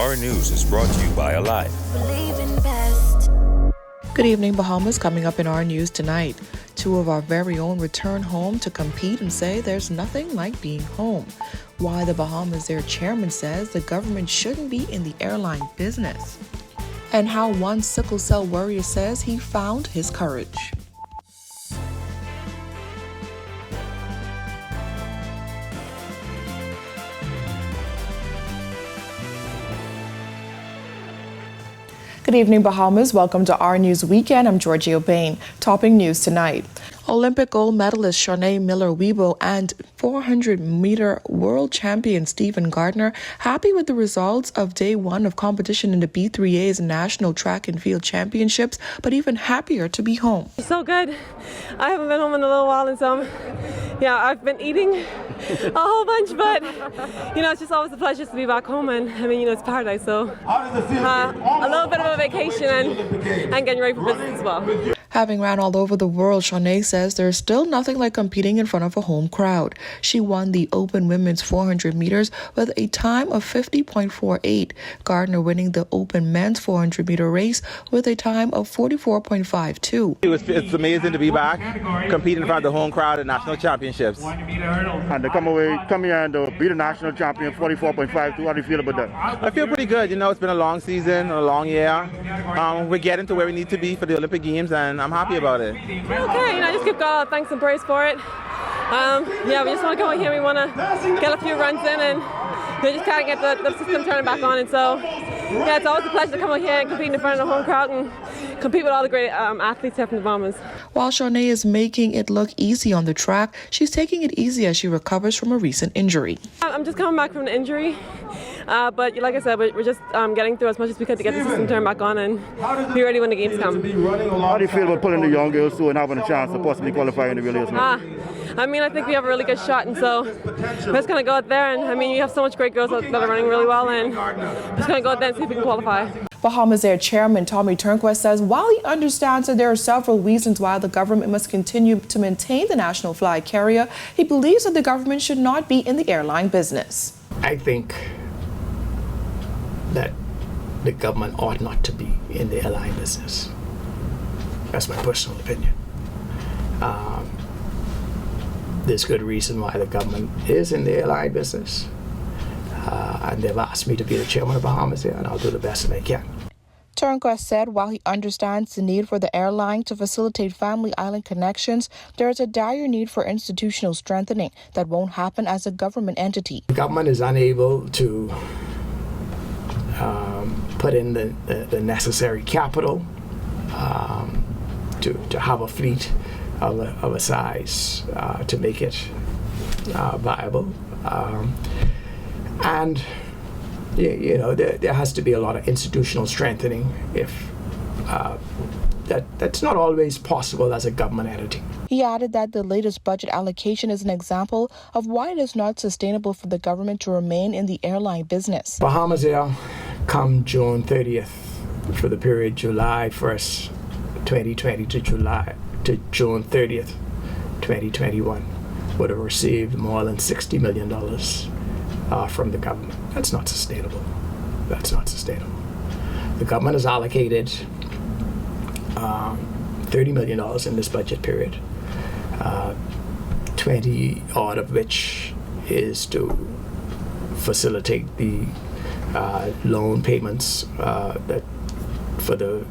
Our news is brought to you by AIRLINE. Good evening, Bahamas. Coming up in our news tonight, two of our very own return home to compete and say there's nothing like being home. Why the BAHAMASAIR chairman says the government shouldn't be in the airline business. And how one sickle cell warrior says he found his courage. Good evening, Bahamas. Welcome to our News Weekend. I'm Georgia Bain. Topping news tonight. Olympic gold medalist Shanae Miller-Weibo and 400-meter world champion Stephen Gardner happy with the results of day one of competition in the B3A's National Track and Field Championships, but even happier to be home. So good. I haven't been home in a little while, and so I've been eating a whole bunch, but it's just always a pleasure to be back home, and it's paradise, so a little bit of a vacation and getting ready for business as well. Having ran all over the world, Shanae says there's still nothing like competing in front of a home crowd. She won the Open Women's 400 meters with a time of 50.48, Gardner winning the Open Men's 400 meter race with a time of 44.52. It's amazing to be back, competing in front of the home crowd at national championships. And to come here and beat a national champion, 44.52, how do you feel about that? I feel pretty good. It's been a long season, a long year. We're getting to where we need to be for the Olympic Games, and I'm happy about it. Okay, just give God thanks and praise for it. We just want to go in here. We want to get a few runs in, and we just kind of get the system turning back on. And so, it's always a pleasure to come out here and compete in front of the home crowd and compete with all the great athletes here from the Bahamas. While Shanae is making it look easy on the track, she's taking it easy as she recovers from a recent injury. I'm just coming back from an injury, but like I said, we're just getting through as much as we could to get the system turned back on and be ready when the games come. How do you feel about pulling the young girls through and having a chance to possibly qualify in the relays? I think we have a really good shot, and so we're just going to go out there, and you have so much great girls that are running really well, and we're just going to go out there and see if we can qualify. BAHAMASAIR Chairman TURNQUEST says while he understands that there are several reasons why the government must continue to maintain the national flag carrier, he believes that the government should not be in the airline business. I think that the government ought not to be in the airline business. That's my personal opinion. There's good reason why the government is in the airline business. And they've asked me to be the chairman of BAHAMASAIR, and I'll do the best that I can. TURNQUEST said while he understands the need for the airline to facilitate family island connections, there is a dire need for institutional strengthening that won't happen as a government entity. The government is unable to put in the necessary capital to have a fleet of a size to make it viable. And there has to be a lot of institutional strengthening if that's not always possible as a government entity. He added that the latest budget allocation is an example of why it is not sustainable for the government to remain in the airline business. BAHAMASAIR, come June 30th, for the period July 1st, 2020 to June 30th, 2021, would have received more than $60 million from the government. That's not sustainable. That's not sustainable. The government has allocated $30 million in this budget period, 20 odd of which is to facilitate the loan payments that for the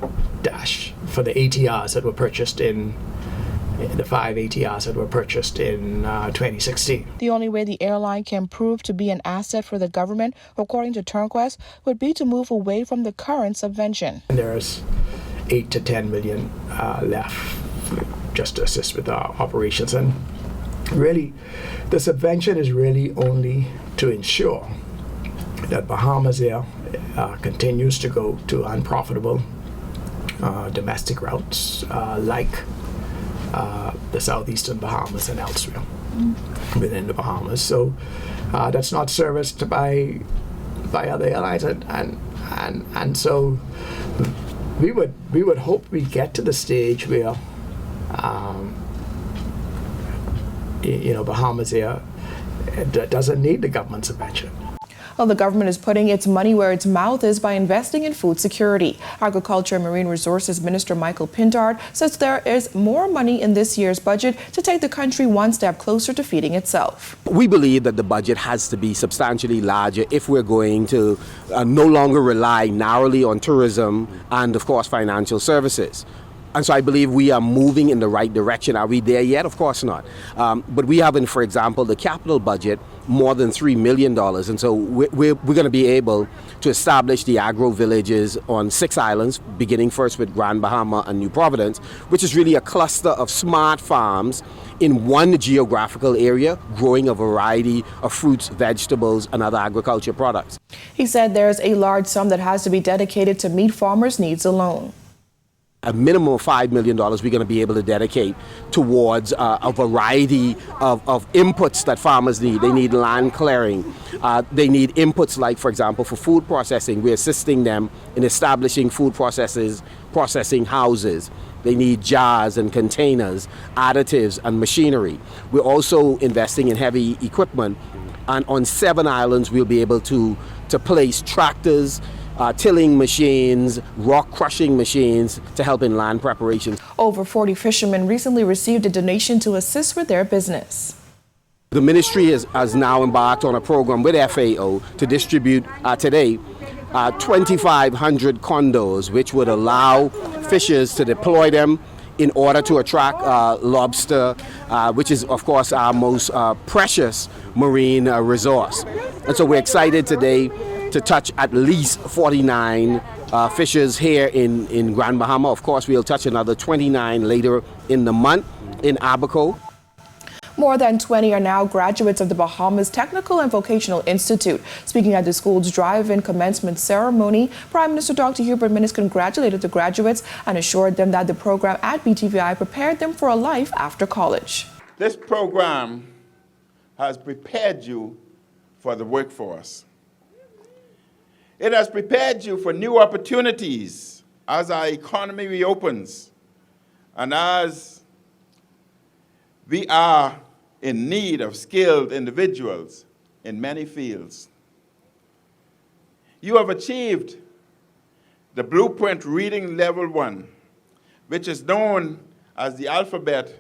ATRs that were purchased in the 5 ATRs that were purchased in 2016. The only way the airline can prove to be an asset for the government, according to TURNQUEST, would be to move away from the current subvention. And there's 8 to 10 million left just to assist with our operations. And really, the subvention is really only to ensure that BAHAMASAIR continues to go to unprofitable domestic routes like the southeastern Bahamas and elsewhere within the Bahamas. So that's not serviced by other airlines, and so we would hope we get to the stage where BAHAMASAIR doesn't need the government subvention. Well, the government is putting its money where its mouth is by investing in food security. Agriculture and Marine Resources Minister Michael PINTARD says there is more money in this year's budget to take the country one step closer to feeding itself. We believe that the budget has to be substantially larger if we're going to no longer rely narrowly on tourism and, of course, financial services. And so I believe we are moving in the right direction. Are we there yet? Of course not. But we have, for example, the capital budget, more than $3 million. And so we're going to be able to establish the agro villages on 6 islands, beginning first with Grand Bahama and New Providence, which is really a cluster of smart farms in one geographical area, growing a variety of fruits, vegetables, and other agriculture products. He said there's a large sum that has to be dedicated to meet farmers' needs alone. A minimum of $5 million we're going to be able to dedicate towards a variety of inputs that farmers need. They need land clearing. They need inputs like, for example, for food processing. We're assisting them in establishing food processing houses. They need jars and containers, additives and machinery. We're also investing in heavy equipment. And on 7 islands, we'll be able to place tractors, tilling machines, rock crushing machines to help in land preparations. Over 40 fishermen recently received a donation to assist with their business. The ministry has now embarked on a program with FAO to distribute today 2,500 condos, which would allow fishers to deploy them in order to attract lobster, which is, of course, our most precious marine resource. And so we're excited today to touch at least 49 fishers here in Grand Bahama. Of course, we'll touch another 29 later in the month in Abaco. More than 20 are now graduates of the Bahamas Technical and Vocational Institute. Speaking at the school's drive-in commencement ceremony, Prime Minister Dr. Hubert Minnis congratulated the graduates and assured them that the program at BTVI prepared them for a life after college. This program has prepared you for the workforce. It has prepared you for new opportunities as our economy reopens and as we are in need of skilled individuals in many fields. You have achieved the Blueprint Reading Level 1, which is known as the alphabet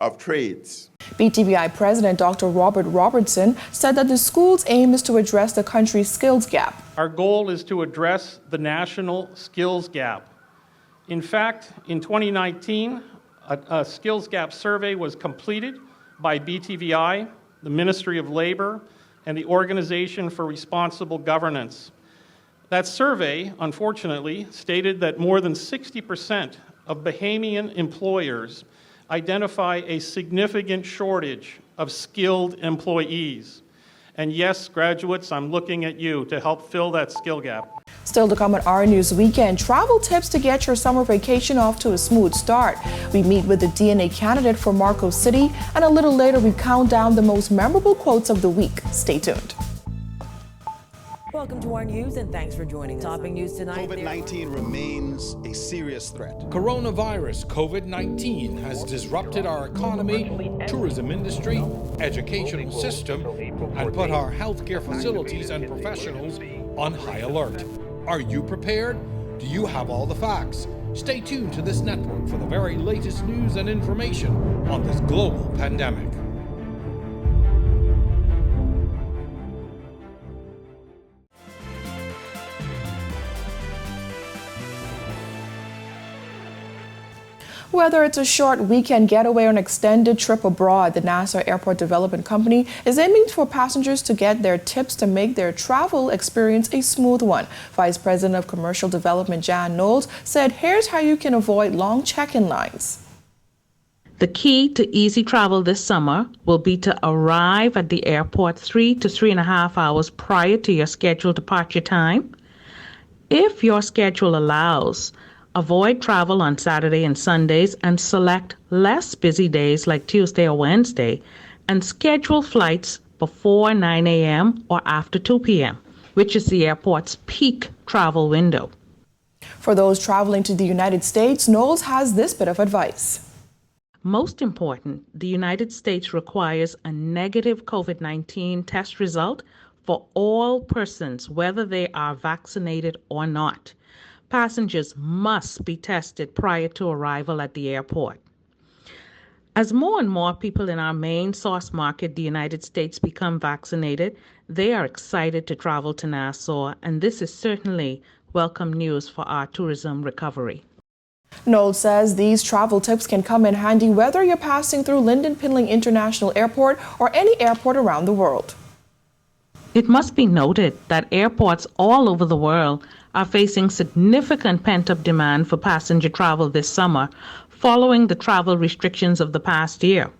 of trades. BTVI President Dr. Robert Robertson said that the school's aim is to address the country's skills gap. Our goal is to address the national skills gap. In fact, in 2019, a skills gap survey was completed by BTVI, the Ministry of Labor, and the Organization for Responsible Governance. That survey, unfortunately, stated that more than 60% of Bahamian employers identify a significant shortage of skilled employees. And yes, graduates, I'm looking at you to help fill that skill gap. Still to come on our News Weekend, travel tips to get your summer vacation off to a smooth start. We meet with the DNA candidate for Marco City, and a little later we count down the most memorable quotes of the week. Stay tuned. Welcome to our news and thanks for joining us. Topping news tonight. COVID-19 remains a serious threat. Coronavirus COVID-19 has disrupted our economy, tourism industry, educational system, and put our healthcare facilities and professionals on high alert. Are you prepared? Do you have all the facts? Stay tuned to this network for the very latest news and information on this global pandemic. Whether it's a short weekend getaway or an extended trip abroad, the Nassau Airport Development Company is aiming for passengers to get their tips to make their travel experience a smooth one. Vice President of Commercial Development Jan Knowles said, here's how you can avoid long check-in lines. The key to easy travel this summer will be to arrive at the airport 3 to 3.5 hours prior to your scheduled departure time. If your schedule allows, avoid travel on Saturday and Sundays and select less busy days like Tuesday or Wednesday, and schedule flights before 9 a.m. or after 2 p.m., which is the airport's peak travel window. For those traveling to the United States, Knowles has this bit of advice. Most important, the United States requires a negative COVID-19 test result for all persons, whether they are vaccinated or not. Passengers must be tested prior to arrival at the airport. As more and more people in our main source market, the United States, become vaccinated, they are excited to travel to Nassau, and this is certainly welcome news for our tourism recovery. Noel says these travel tips can come in handy whether you're passing through Lynden Pinling International Airport or any airport around the world. It must be noted that airports all over the world are facing significant pent-up demand for passenger travel this summer following the travel restrictions of the past year.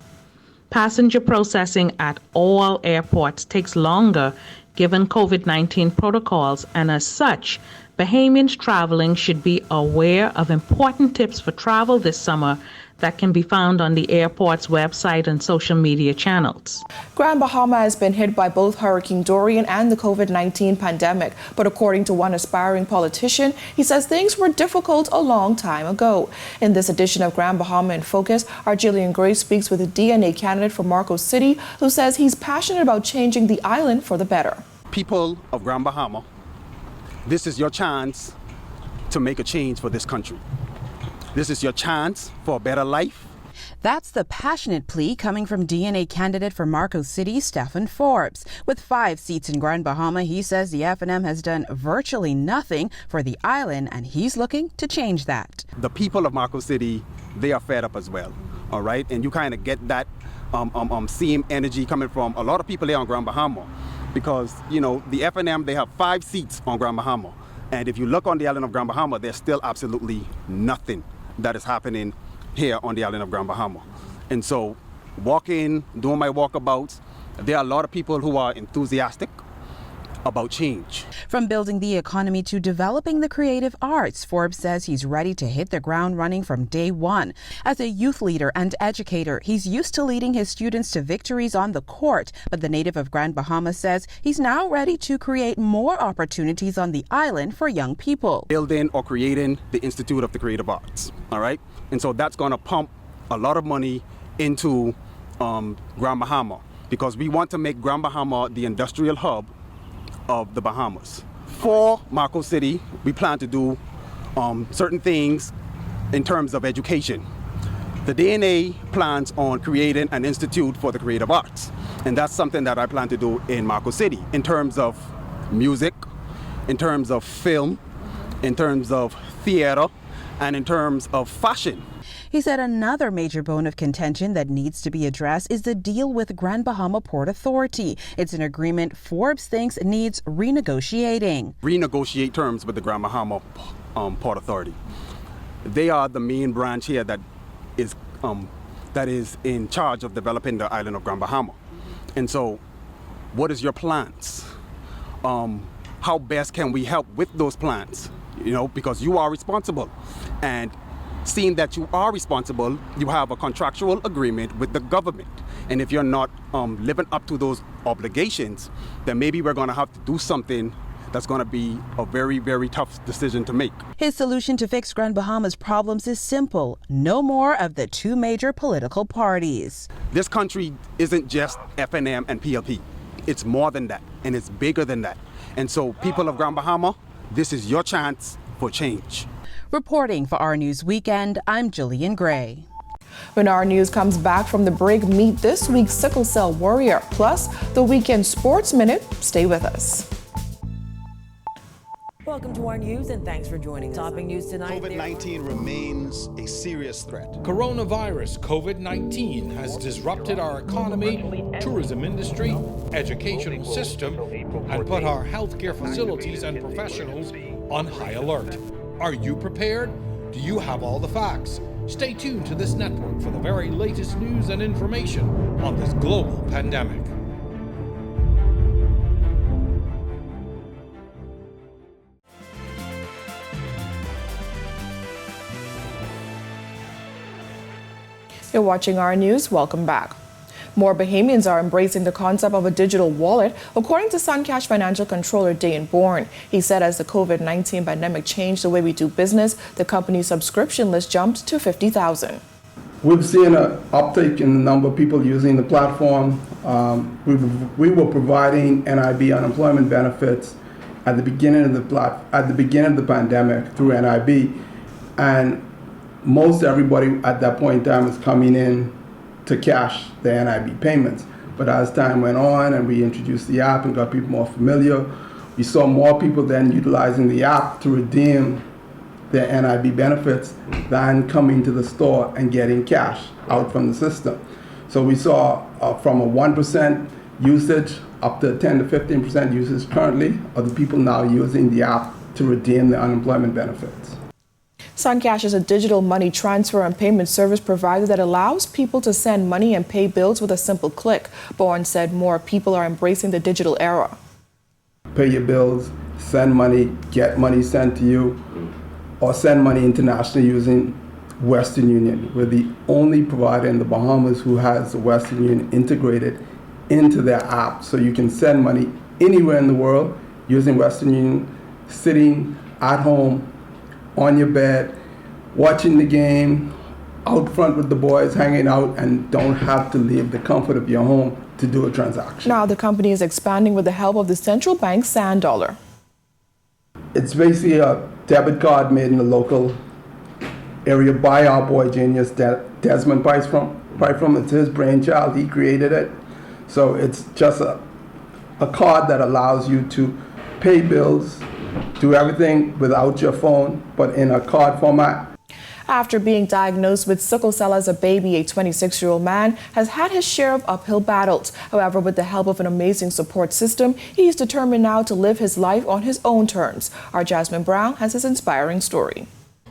Passenger processing at all airports takes longer given COVID-19 protocols, and as such, Bahamians traveling should be aware of important tips for travel this summer that can be found on the airport's website and social media channels. Grand Bahama has been hit by both Hurricane Dorian and the COVID-19 pandemic, but according to one aspiring politician, he says things were difficult a long time ago. In this edition of Grand Bahama in Focus, our Jillian Gray speaks with a DNA candidate for Marco City who says he's passionate about changing the island for the better. People of Grand Bahama, this is your chance to make a change for this country. This is your chance for a better life. That's the passionate plea coming from DNA candidate for Marco City, Stephen Forbes. With 5 seats in Grand Bahama, he says the F&M has done virtually nothing for the island, and he's looking to change that. The people of Marco City, they are fed up as well, all right? And you kind of get that same energy coming from a lot of people here on Grand Bahama because, you know, the F&M, they have 5 seats on Grand Bahama. And if you look on the island of Grand Bahama, there's still absolutely nothing that is happening here on the island of Grand Bahama. And so walking, doing my walkabouts, there are a lot of people who are enthusiastic about change. From building the economy to developing the creative arts, Forbes says he's ready to hit the ground running from day one. As a youth leader and educator, he's used to leading his students to victories on the court, but the native of Grand Bahama says he's now ready to create more opportunities on the island for young people. Building or creating the Institute of the Creative Arts, all right? And so that's going to pump a lot of money into Grand Bahama because we want to make Grand Bahama the industrial hub of the Bahamas. For Marco City, we plan to do certain things in terms of education. The DNA plans on creating an institute for the creative arts, and that's something that I plan to do in Marco City in terms of music, in terms of film, in terms of theater, and in terms of fashion. He said another major bone of contention that needs to be addressed is the deal with Grand Bahama Port Authority. It's an agreement Forbes thinks needs renegotiating. Renegotiate terms with the Grand Bahama Port Authority. They are the main branch here that is in charge of developing the island of Grand Bahama. And so, what is your plans? How best can we help with those plans? You know, because you are responsible. And seeing that you are responsible, you have a contractual agreement with the government. And if you're not living up to those obligations, then maybe we're going to have to do something that's going to be a very, very tough decision to make. His solution to fix Grand Bahama's problems is simple. No more of the 2 major political parties. This country isn't just F&M and PLP. It's more than that, and it's bigger than that. And so people of Grand Bahama, this is your chance for change. Reporting for Our News Weekend, I'm Jillian Gray. When Our News comes back from the break, meet this week's sickle cell warrior, plus the Weekend Sports Minute. Stay with us. Welcome to our news and thanks for joining us. Topping news tonight. COVID-19 remains a serious threat. Coronavirus COVID-19 has disrupted our economy, tourism industry, educational system, and put our healthcare facilities and professionals on high alert. Are you prepared? Do you have all the facts? Stay tuned to this network for the very latest news and information on this global pandemic. You're watching Our News. Welcome back. More Bahamians are embracing the concept of a digital wallet, according to SUNCASH financial controller DAYAN Bourne. He said as the COVID-19 pandemic changed the way we do business, the company's subscription list jumped to 50,000. We've seen an uptick in the number of people using the platform. We were providing NIB unemployment benefits at the beginning of the pandemic through NIB, and most everybody at that point in time is coming in to cash their NIB payments. But as time went on and we introduced the app and got people more familiar, we saw more people then utilizing the app to redeem their NIB benefits than coming to the store and getting cash out from the system. So we saw from a 1% usage up to 10 to 15% usage currently of the people now using the app to redeem their unemployment benefits. SUNCASH is a digital money transfer and payment service provider that allows people to send money and pay bills with a simple click. Bourne said more people are embracing the digital era. Pay your bills, send money, get money sent to you, or send money internationally using Western Union. We're the only provider in the Bahamas who has the Western Union integrated into their app, so you can send money anywhere in the world using Western Union, sitting at home, on your bed, watching the game, out front with the boys, hanging out, and don't have to leave the comfort of your home to do a transaction. Now the company is expanding with the help of the central bank sand dollar. It's basically a debit card made in the local area by our boy genius Desmond Price from. It's his brainchild. He created it. So it's just a card that allows you to pay bills, do everything without your phone, but in a card format. After being diagnosed with sickle cell as a baby, a 26-year-old man has had his share of uphill battles. However, with the help of an amazing support system, he is determined now to live his life on his own terms. Our Jasmine Brown has his inspiring story.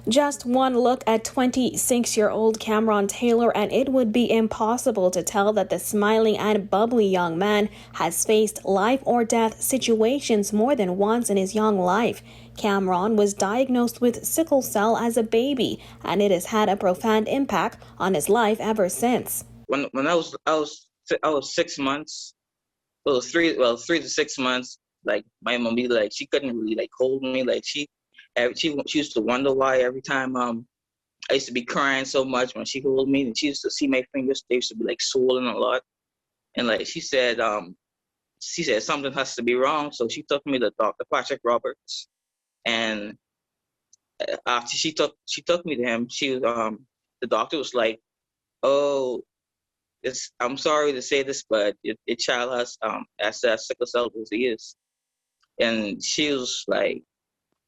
Just one look at 26-year-old CAMRON Taylor and it would be impossible to tell that the smiling and bubbly young man has faced life or death situations more than once in his young life. CAMRON was diagnosed with sickle cell as a baby, and it has had a profound impact on his life ever since. When I was 6 months, well, it was 3 to 6 months. Like my mommy, like she couldn't really like hold me. Like she used to wonder why every time I used to be crying so much when she held me, and she used to see my fingers, they used to be like swollen a lot. And like she said something has to be wrong, so she took me to Dr. Patrick Roberts. And after she took me to him, the doctor was like, "Oh, I'm sorry to say this, but your child has sickle cell disease." And she was like,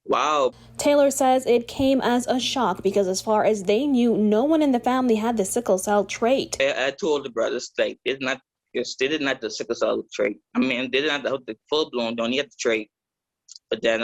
wow. Taylor says it came as a shock because as far as they knew, no one in the family had the sickle cell trait. I told the brothers, like, they didn't have the sickle cell trait. I mean, they didn't have the full-blown, don't have the trait. But then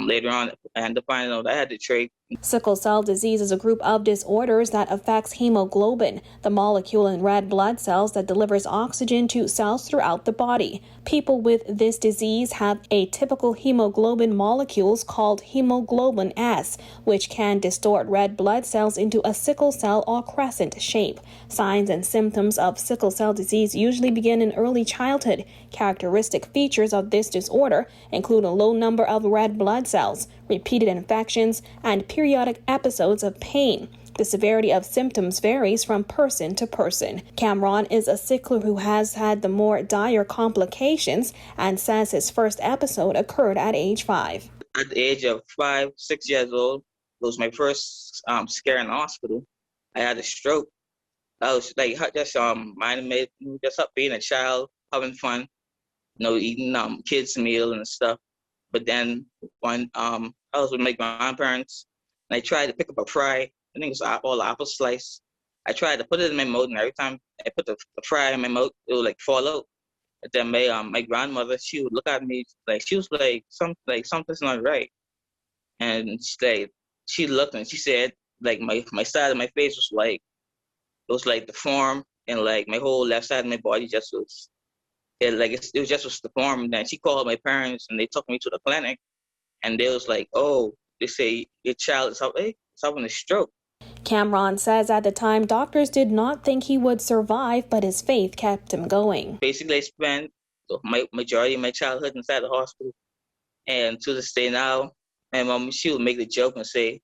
later on, I had to find out I had the trait. Sickle cell disease is a group of disorders that affects hemoglobin, the molecule in red blood cells that delivers oxygen to cells throughout the body. People with this disease have atypical hemoglobin molecules called hemoglobin S, which can distort red blood cells into a sickle cell or crescent shape. Signs and symptoms of sickle cell disease usually begin in early childhood. Characteristic features of this disorder include a low number of red blood cells, repeated infections, and periodic episodes of pain. The severity of symptoms varies from person to person. CAMRON is a sickler who has had the more dire complications and says his first episode occurred at age 5. At the age of 5, 6 years old, it was my first scare in the hospital. I had a stroke. I was like just minding me, just up being a child, having fun, eating kids' meal and stuff. But then when I was with my grandparents, and I tried to pick up a fry. I think it was all apple slice. I tried to put it in my mouth, and every time I put the fry in my mouth, it would like fall out. But then my grandmother, she would look at me like she was like something's not right, and she looked and she said like my side of my face was like it was like deformed, and like my whole left side of my body just was. It was just deformed. And then she called my parents and they took me to the clinic, and they was like, "Oh, they say your child is having a stroke." CAMRON says at the time doctors did not think he would survive, but his faith kept him going. Basically, I spent my majority of my childhood inside the hospital, and to this day now, my mom, she would make the joke and say,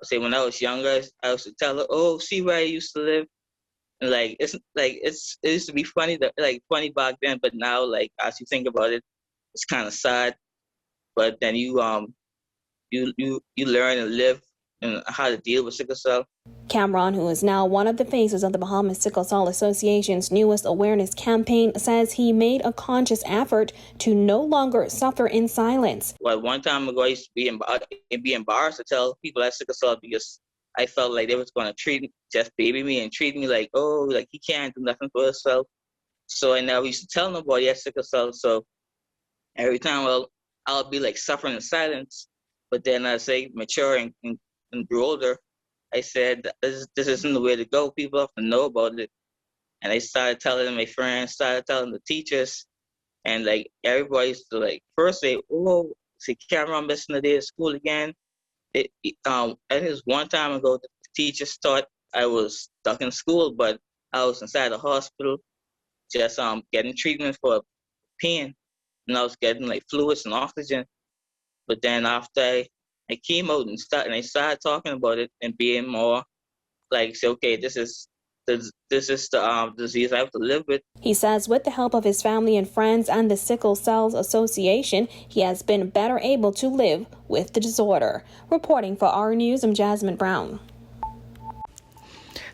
say when I was younger, I used to tell her, "Oh, see where I used to live." And like it used to be funny funny back then, but now like as you think about it, it's kind of sad. But then you learn and live and how to deal with sickle cell. CAMRON, who is now one of the faces of the Bahamas Sickle Cell Association's newest awareness campaign, says he made a conscious effort to no longer suffer in silence. Well, one time ago, I used to be embarrassed to tell people I had sickle cell because I felt like they was going to just baby me and treat me like, oh, like he can't do nothing for himself. So I never used to tell nobody I had sickle cell. So every time, I'll be like suffering in silence. But then as I mature and grew older, I said, this isn't the way to go. People have to know about it. And I started telling my friends, started telling the teachers, and like everybody used to like first say, "Oh, see, CAMRON missing a day of school again." I think it was one time ago the teachers thought I was stuck in school, but I was inside the hospital, just getting treatment for pain, and I was getting like fluids and oxygen. But then after I came out and I started talking about it and being more like, say, okay, this is the disease I have to live with. He says with the help of his family and friends and the Sickle Cell Association, he has been better able to live with the disorder. Reporting for our News, I'm Jasmine Brown.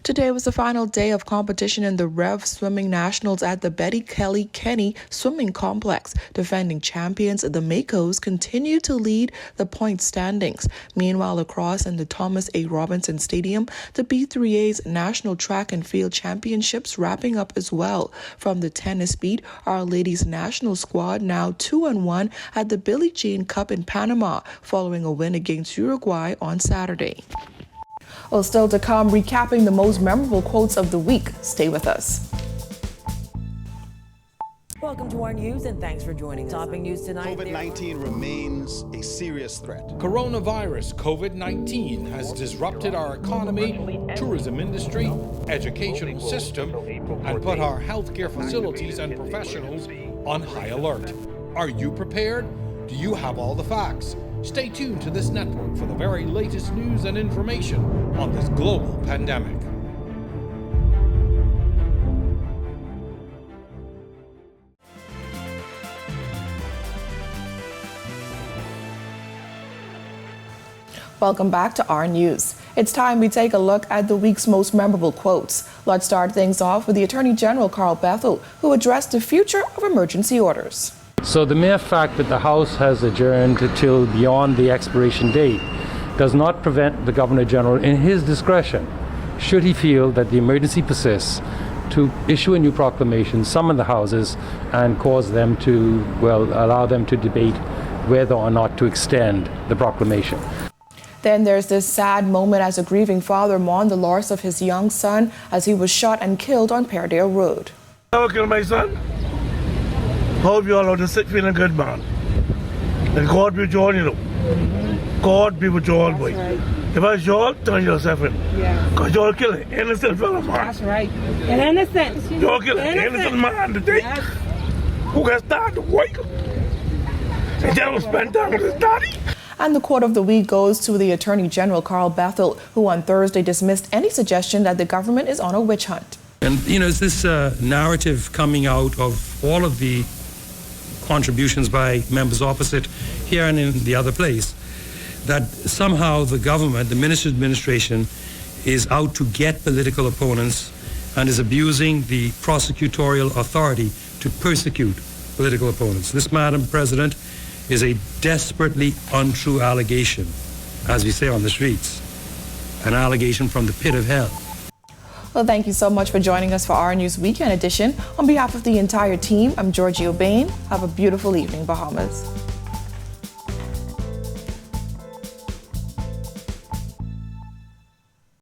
Today was the final day of competition in the Rev Swimming Nationals at the Betty Kelly Kenny Swimming Complex. Defending champions, the Makos, continue to lead the point standings. Meanwhile, across in the Thomas A. Robinson Stadium, the B3A's National Track and Field Championships wrapping up as well. From the tennis beat, Our Ladies National Squad now 2-1 at the Billie Jean Cup in Panama, following a win against Uruguay on Saturday. Well, still to come, recapping the most memorable quotes of the week. Stay with us. Welcome to our news and thanks for joining us. Topping news tonight. COVID-19 remains a serious threat. Coronavirus COVID-19 has disrupted our economy, tourism industry, educational system, and put our healthcare facilities and professionals on high alert. Are you prepared? Do you have all the facts? Stay tuned to this network for the very latest news and information on this global pandemic. Welcome back to our news. It's time we take a look at the week's most memorable quotes. Let's start things off with the Attorney General, Carl Bethel, who addressed the future of emergency orders. So the mere fact that the House has adjourned till beyond the expiration date does not prevent the Governor General, in his discretion, should he feel that the emergency persists, to issue a new proclamation, summon the Houses, and cause them to, allow them to debate whether or not to extend the proclamation. Then there's this sad moment as a grieving father mourned the loss of his young son as he was shot and killed on Pairdale Road. I killed my son. Hope you all are just feeling good, man. And God be with you all, you know. God be with you all, boy. Right. If I you all, turn yourself in. Yeah. Because you all kill an innocent fella, man. That's right. An innocent. You all kill an innocent man today. Yes. Who got started to work. And then will spend time with his daddy. And the quote of the week goes to the Attorney General, Carl Bethel, who on Thursday dismissed any suggestion that the government is on a witch hunt. And, it's this narrative coming out of all of the contributions by members opposite here and in the other place, that somehow the government, the minister's administration, is out to get political opponents and is abusing the prosecutorial authority to persecute political opponents. This, Madam President, is a desperately untrue allegation, as we say on the streets, an allegation from the pit of hell. Well, thank you so much for joining us for our News Weekend edition. On behalf of the entire team, I'm Giorgio Bain. Have a beautiful evening, Bahamas.